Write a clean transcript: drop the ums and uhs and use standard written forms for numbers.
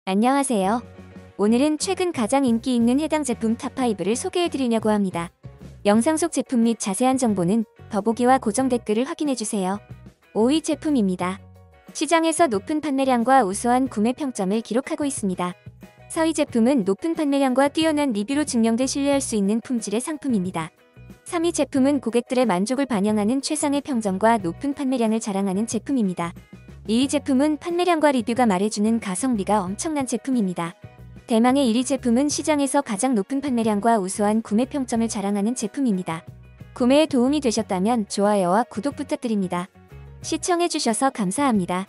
안녕하세요. 오늘은 최근 가장 인기 있는 해당 제품 탑5를 소개해드리려고 합니다. 영상 속 제품 및 자세한 정보는 더보기와 고정 댓글을 확인해주세요. 5위 제품입니다. 시장에서 높은 판매량과 우수한 구매 평점을 기록하고 있습니다. 4위 제품은 높은 판매량과 뛰어난 리뷰로 증명돼 신뢰할 수 있는 품질의 상품입니다. 3위 제품은 고객들의 만족을 반영하는 최상의 평점과 높은 판매량을 자랑하는 제품입니다. 2위 제품은 판매량과 리뷰가 말해주는 가성비가 엄청난 제품입니다. 대망의 1위 제품은 시장에서 가장 높은 판매량과 우수한 구매 평점을 자랑하는 제품입니다. 구매에 도움이 되셨다면 좋아요와 구독 부탁드립니다. 시청해주셔서 감사합니다.